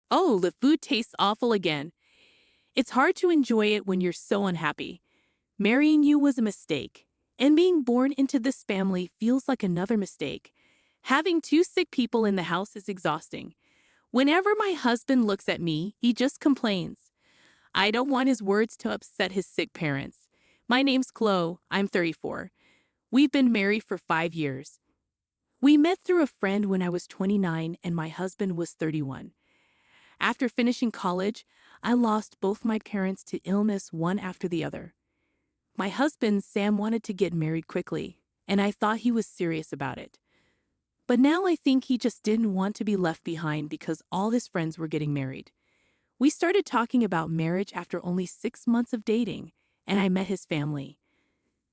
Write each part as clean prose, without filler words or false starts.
Oh, the food tastes awful again. It's hard to enjoy it when you're so unhappy. Marrying you was a mistake, and being born into this family feels like another mistake. Having two sick people in the house is exhausting. Whenever my husband looks at me, he just complains. I don't want his words to upset his sick parents. My name's Chloe. I'm 34. We've been married for 5 years. We met through a friend when I was 29 and my husband was 31. After finishing college, I lost both my parents to illness one after the other. My husband, Sam, wanted to get married quickly, and I thought he was serious about it. But now I think he just didn't want to be left behind because all his friends were getting married. We started talking about marriage after only 6 months of dating, and I met his family.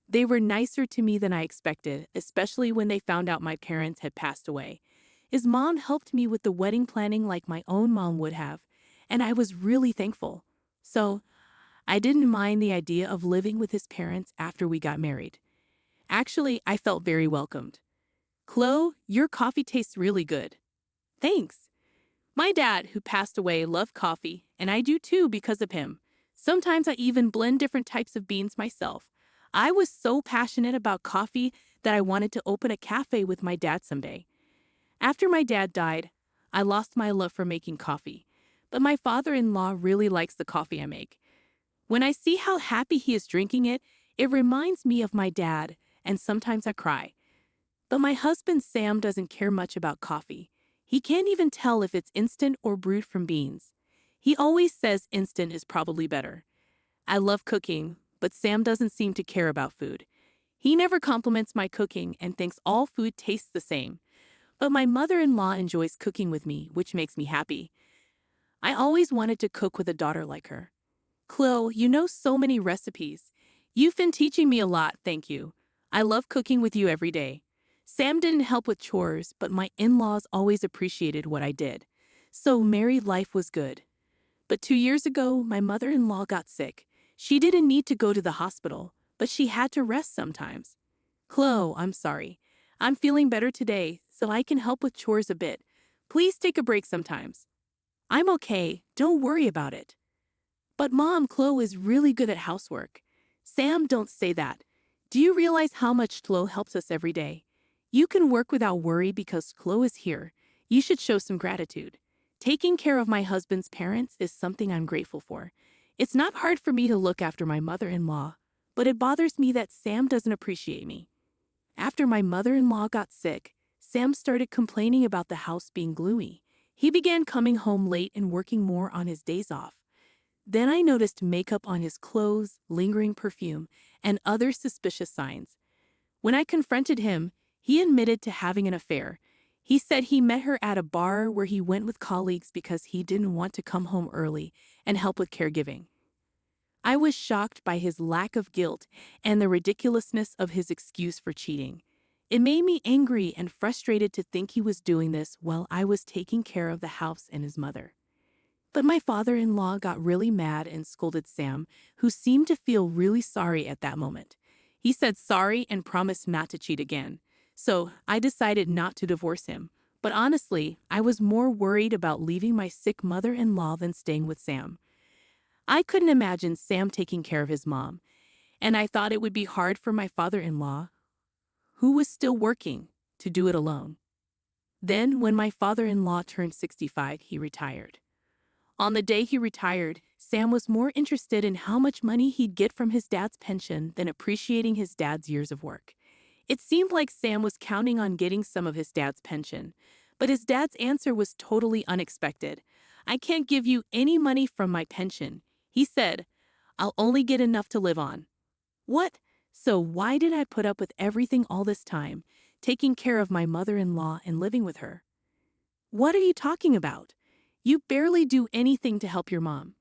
They were nicer to me than I expected, especially when they found out my parents had passed away. His mom helped me with the wedding planning like my own mom would have, and I was really thankful. So, I didn't mind the idea of living with his parents after we got married. Actually, I felt very welcomed. Chloe, your coffee tastes really good. Thanks. My dad, who passed away, loved coffee, and I do too because of him. Sometimes I even blend different types of beans myself. I was so passionate about coffee that I wanted to open a cafe with my dad someday. After my dad died, I lost my love for making coffee, but my father-in-law really likes the coffee I make. When I see how happy he is drinking it, it reminds me of my dad, and sometimes I cry. But my husband Sam doesn't care much about coffee. He can't even tell if it's instant or brewed from beans. He always says instant is probably better. I love cooking, but Sam doesn't seem to care about food. He never compliments my cooking and thinks all food tastes the same. But my mother-in-law enjoys cooking with me, which makes me happy. I always wanted to cook with a daughter like her. Chloe, you know so many recipes. You've been teaching me a lot, thank you. I love cooking with you every day. Sam didn't help with chores, but my in-laws always appreciated what I did. So married life was good. But 2 years ago, my mother-in-law got sick. She didn't need to go to the hospital, but she had to rest sometimes. Chloe, I'm sorry. I'm feeling better today, so I can help with chores a bit. Please take a break sometimes. I'm okay, don't worry about it. But Mom, Chloe is really good at housework. Sam, don't say that. Do you realize how much Chloe helps us every day? You can work without worry because Chloe is here. You should show some gratitude. Taking care of my husband's parents is something I'm grateful for. It's not hard for me to look after my mother-in-law, but it bothers me that Sam doesn't appreciate me. After my mother-in-law got sick, Sam started complaining about the house being gloomy. He began coming home late and working more on his days off. Then I noticed makeup on his clothes, lingering perfume, and other suspicious signs. When I confronted him, he admitted to having an affair. He said he met her at a bar where he went with colleagues because he didn't want to come home early and help with caregiving. I was shocked by his lack of guilt and the ridiculousness of his excuse for cheating. It made me angry and frustrated to think he was doing this while I was taking care of the house and his mother. But my father-in-law got really mad and scolded Sam, who seemed to feel really sorry at that moment. He said sorry and promised not to cheat again. So I decided not to divorce him. But honestly, I was more worried about leaving my sick mother-in-law than staying with Sam. I couldn't imagine Sam taking care of his mom, and I thought it would be hard for my father-in-law, who was still working, to do it alone. Then, when my father-in-law turned 65, he retired. On the day he retired, Sam was more interested in how much money he'd get from his dad's pension than appreciating his dad's years of work. It seemed like Sam was counting on getting some of his dad's pension, but his dad's answer was totally unexpected. I can't give you any money from my pension. He said, I'll only get enough to live on. What? So why did I put up with everything all this time, taking care of my mother-in-law and living with her? What are you talking about? You barely do anything to help your mom.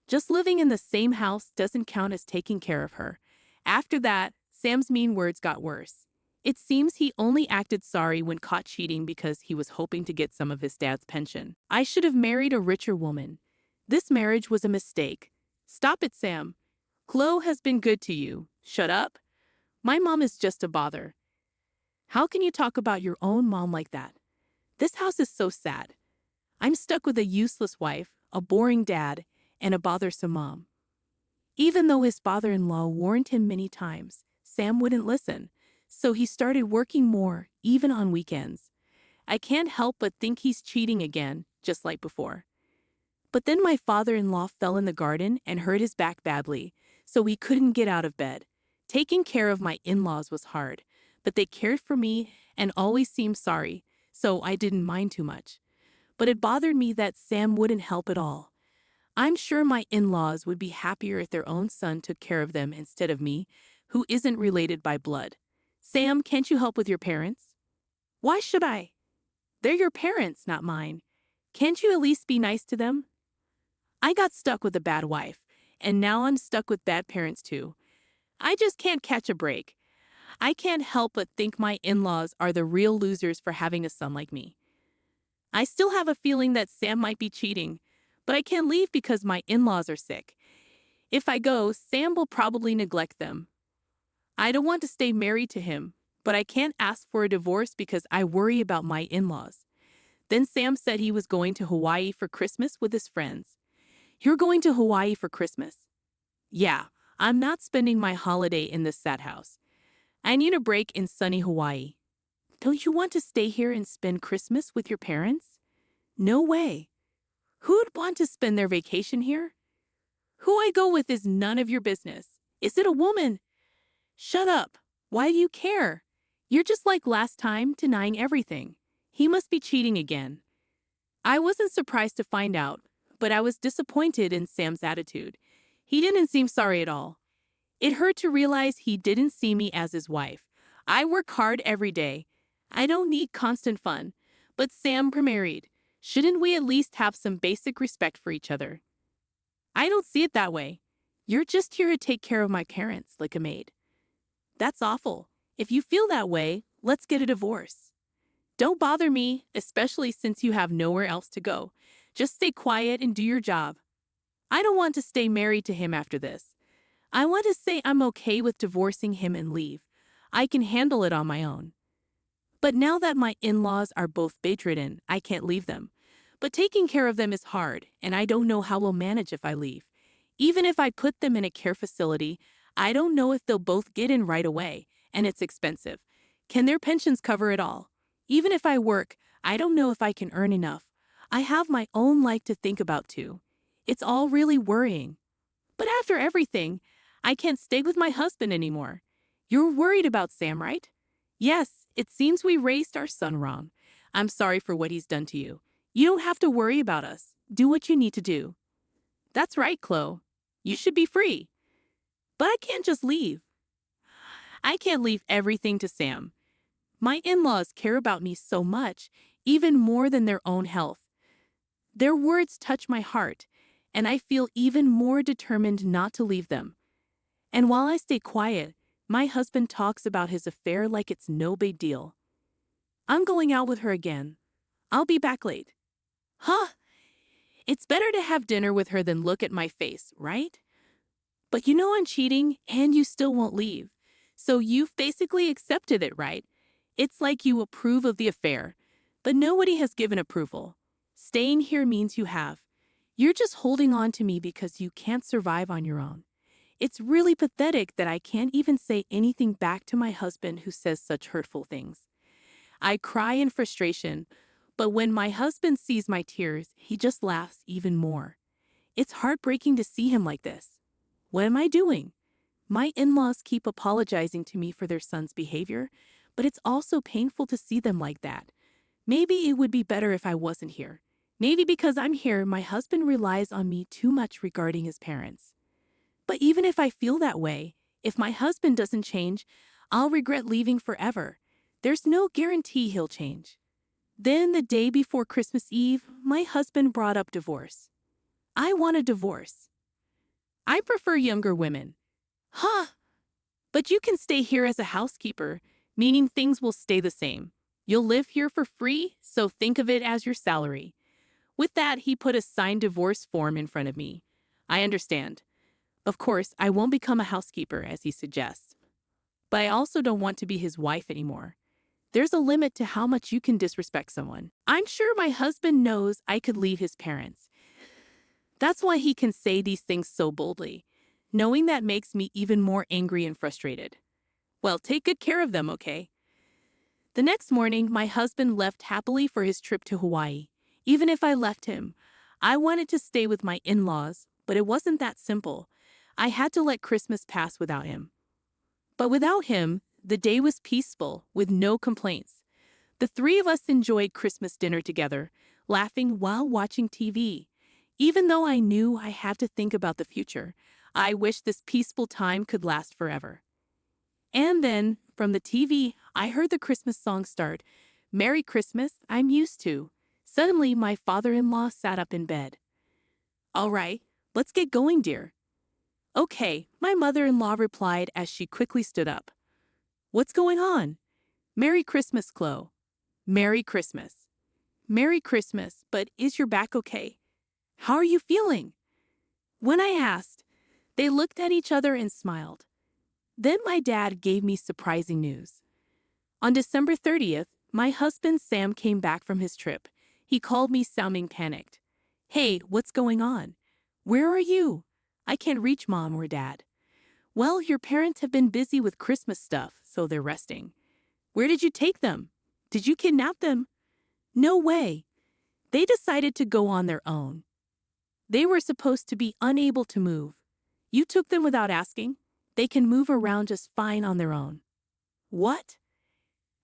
Just living in the same house doesn't count as taking care of her. After that, Sam's mean words got worse. It seems he only acted sorry when caught cheating because he was hoping to get some of his dad's pension. I should have married a richer woman. This marriage was a mistake. Stop it, Sam. Chloe has been good to you. Shut up. My mom is just a bother. How can you talk about your own mom like that? This house is so sad. I'm stuck with a useless wife, a boring dad, and a bothersome mom. Even though his father-in-law warned him many times, Sam wouldn't listen, so he started working more, even on weekends. I can't help but think he's cheating again, just like before. But then my father-in-law fell in the garden and hurt his back badly, so he couldn't get out of bed. Taking care of my in-laws was hard, but they cared for me and always seemed sorry, so I didn't mind too much. But it bothered me that Sam wouldn't help at all. I'm sure my in-laws would be happier if their own son took care of them instead of me, who isn't related by blood. Sam, can't you help with your parents? Why should I? They're your parents, not mine. Can't you at least be nice to them? I got stuck with a bad wife, and now I'm stuck with bad parents too. I just can't catch a break. I can't help but think my in-laws are the real losers for having a son like me. I still have a feeling that Sam might be cheating, but I can't leave because my in-laws are sick. If I go, Sam will probably neglect them. I don't want to stay married to him, but I can't ask for a divorce because I worry about my in-laws. Then Sam said he was going to Hawaii for Christmas with his friends. You're going to Hawaii for Christmas? Yeah, I'm not spending my holiday in this sad house. I need a break in sunny Hawaii. Don't you want to stay here and spend Christmas with your parents? No way. Who'd want to spend their vacation here? Who I go with is none of your business. Is it a woman? Shut up. Why do you care? You're just like last time, denying everything. He must be cheating again. I wasn't surprised to find out, but I was disappointed in Sam's attitude. He didn't seem sorry at all. It hurt to realize he didn't see me as his wife. I work hard every day. I don't need constant fun. But Sam married. Shouldn't we at least have some basic respect for each other? I don't see it that way. You're just here to take care of my parents, like a maid. That's awful. If you feel that way, let's get a divorce. Don't bother me, especially since you have nowhere else to go. Just stay quiet and do your job. I don't want to stay married to him after this. I want to say I'm okay with divorcing him and leave. I can handle it on my own. But now that my in-laws are both bedridden, I can't leave them. But taking care of them is hard, and I don't know how we'll manage if I leave. Even if I put them in a care facility, I don't know if they'll both get in right away, and it's expensive. Can their pensions cover it all? Even if I work, I don't know if I can earn enough. I have my own life to think about too. It's all really worrying. But after everything, I can't stay with my husband anymore. You're worried about Sam, right? Yes, it seems we raised our son wrong. I'm sorry for what he's done to you. You don't have to worry about us. Do what you need to do. That's right, Chloe. You should be free. But I can't just leave. I can't leave everything to Sam. My in-laws care about me so much, even more than their own health. Their words touch my heart, and I feel even more determined not to leave them. And while I stay quiet, my husband talks about his affair like it's no big deal. I'm going out with her again. I'll be back late. Huh? It's better to have dinner with her than look at my face, right? But you know I'm cheating, and you still won't leave. So you've basically accepted it, right? It's like you approve of the affair, but nobody has given approval. Staying here means you have. You're just holding on to me because you can't survive on your own. It's really pathetic that I can't even say anything back to my husband who says such hurtful things. I cry in frustration, but when my husband sees my tears, he just laughs even more. It's heartbreaking to see him like this. What am I doing? My in-laws keep apologizing to me for their son's behavior, but it's also painful to see them like that. Maybe it would be better if I wasn't here. Maybe because I'm here, my husband relies on me too much regarding his parents. But even if I feel that way, if my husband doesn't change, I'll regret leaving forever. There's no guarantee he'll change. Then the day before Christmas Eve, my husband brought up divorce. I want a divorce. I prefer younger women. Huh? But you can stay here as a housekeeper, meaning things will stay the same. You'll live here for free, so think of it as your salary. With that, he put a signed divorce form in front of me. I understand. Of course, I won't become a housekeeper, as he suggests. But I also don't want to be his wife anymore. There's a limit to how much you can disrespect someone. I'm sure my husband knows I could leave his parents. That's why he can say these things so boldly. Knowing that makes me even more angry and frustrated. Well, take good care of them, okay? The next morning, my husband left happily for his trip to Hawaii. Even if I left him, I wanted to stay with my in-laws, but it wasn't that simple. I had to let Christmas pass without him. But without him, the day was peaceful, with no complaints. The three of us enjoyed Christmas dinner together, laughing while watching TV. Even though I knew I had to think about the future, I wished this peaceful time could last forever. And then, from the TV, I heard the Christmas song start. "Merry Christmas, I'm used to." Suddenly, my father-in-law sat up in bed. "All right, let's get going, dear." "Okay," my mother-in-law replied as she quickly stood up. "What's going on?" "Merry Christmas, Chloe." "Merry Christmas." "Merry Christmas, but is your back okay? How are you feeling?" When I asked, they looked at each other and smiled. Then my dad gave me surprising news. On December 30th, my husband Sam came back from his trip. He called me sounding panicked. "Hey, what's going on? Where are you? I can't reach Mom or Dad." "Well, your parents have been busy with Christmas stuff, so they're resting." "Where did you take them? Did you kidnap them?" "No way. They decided to go on their own. They were supposed to be unable to move. You took them without asking? They can move around just fine on their own." "What?"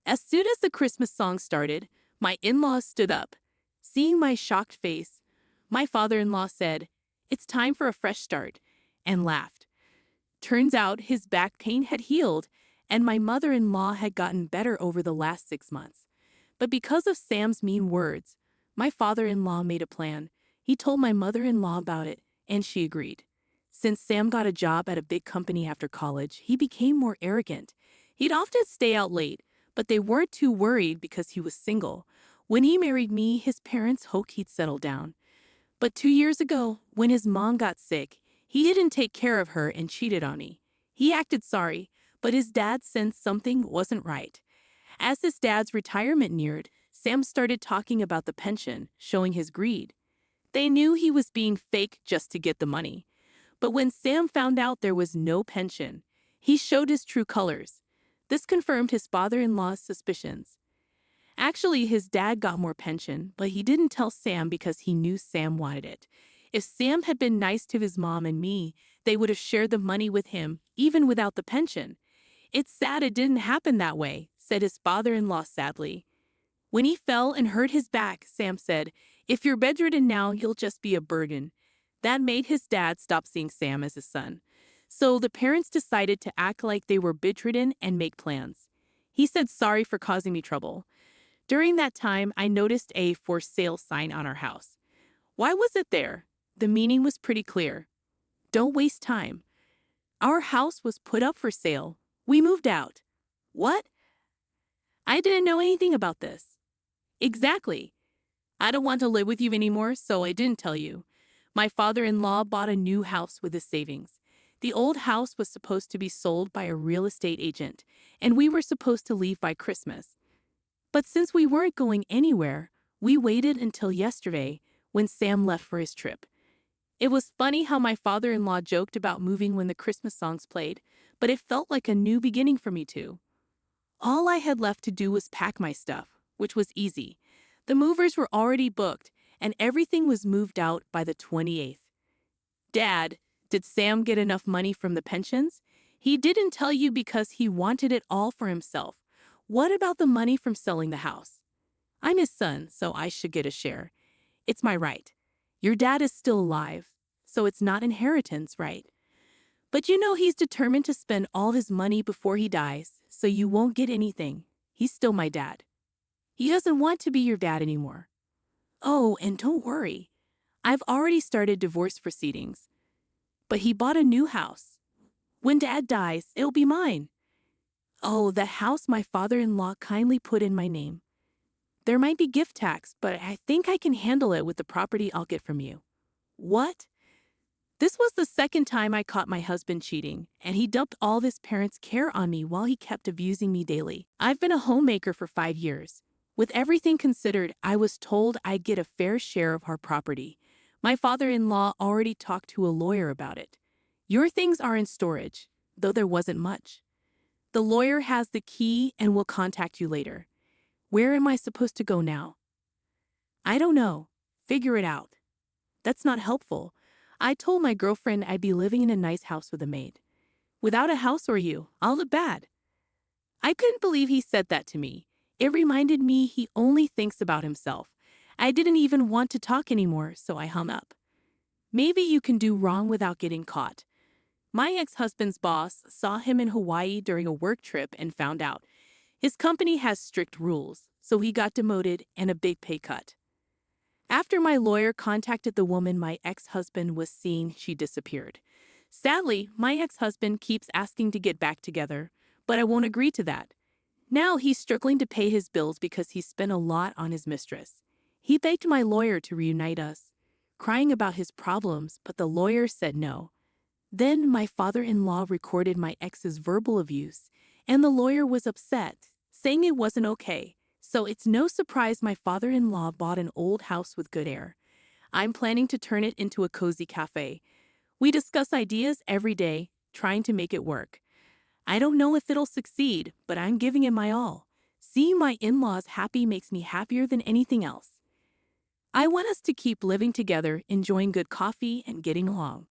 As soon as the Christmas song started, my in-laws stood up. Seeing my shocked face, my father-in-law said, "It's time for a fresh start," and laughed. Turns out his back pain had healed, and my mother-in-law had gotten better over the last 6 months. But because of Sam's mean words, my father-in-law made a plan. He told my mother-in-law about it, and she agreed. Since Sam got a job at a big company after college, he became more arrogant. He'd often stay out late, but they weren't too worried because he was single. When he married me, his parents hoped he'd settle down. But 2 years ago, when his mom got sick, he didn't take care of her and cheated on me. He acted sorry, but his dad sensed something wasn't right. As his dad's retirement neared, Sam started talking about the pension, showing his greed. They knew he was being fake just to get the money. But when Sam found out there was no pension, he showed his true colors. This confirmed his father-in-law's suspicions. Actually, his dad got more pension, but he didn't tell Sam because he knew Sam wanted it. If Sam had been nice to his mom and me, they would have shared the money with him, even without the pension. "It's sad it didn't happen that way," said his father-in-law sadly. When he fell and hurt his back, Sam said, "If you're bedridden now, you'll just be a burden." That made his dad stop seeing Sam as his son. So the parents decided to act like they were bedridden and make plans. He said sorry for causing me trouble. During that time, I noticed a "for sale" sign on our house. Why was it there? The meaning was pretty clear. Don't waste time. Our house was put up for sale. We moved out. What? I didn't know anything about this. Exactly. I don't want to live with you anymore, so I didn't tell you. My father-in-law bought a new house with his savings. The old house was supposed to be sold by a real estate agent, and we were supposed to leave by Christmas. But since we weren't going anywhere, we waited until yesterday when Sam left for his trip. It was funny how my father-in-law joked about moving when the Christmas songs played, but it felt like a new beginning for me too. All I had left to do was pack my stuff, which was easy. The movers were already booked, and everything was moved out by the 28th. "Dad, did Sam get enough money from the pensions?" "He didn't tell you because he wanted it all for himself." "What about the money from selling the house?" "I'm his son, so I should get a share. It's my right. Your dad is still alive, so it's not inheritance, right? But you know he's determined to spend all his money before he dies, so you won't get anything. He's still my dad. He doesn't want to be your dad anymore." "Oh, and don't worry. I've already started divorce proceedings. But he bought a new house. When Dad dies, it'll be mine." "Oh, the house my father-in-law kindly put in my name. There might be gift tax, but I think I can handle it with the property I'll get from you." "What?" This was the second time I caught my husband cheating, and he dumped all of his parents' care on me while he kept abusing me daily. I've been a homemaker for 5 years. With everything considered, I was told I'd get a fair share of our property. My father-in-law already talked to a lawyer about it. Your things are in storage, though there wasn't much. The lawyer has the key and will contact you later. Where am I supposed to go now? I don't know. Figure it out. That's not helpful. I told my girlfriend I'd be living in a nice house with a maid. Without a house or you, I'll look bad. I couldn't believe he said that to me. It reminded me he only thinks about himself. I didn't even want to talk anymore, so I hung up. Maybe you can do wrong without getting caught. My ex-husband's boss saw him in Hawaii during a work trip and found out. His company has strict rules, so he got demoted and a big pay cut. After my lawyer contacted the woman my ex-husband was seeing, she disappeared. Sadly, my ex-husband keeps asking to get back together, but I won't agree to that. Now he's struggling to pay his bills because he spent a lot on his mistress. He begged my lawyer to reunite us, crying about his problems, but the lawyer said no. Then my father-in-law recorded my ex's verbal abuse, and the lawyer was upset, saying it wasn't okay. So it's no surprise my father-in-law bought an old house with good air. I'm planning to turn it into a cozy cafe. We discuss ideas every day, trying to make it work. I don't know if it'll succeed, but I'm giving it my all. Seeing my in-laws happy makes me happier than anything else. I want us to keep living together, enjoying good coffee, and getting along.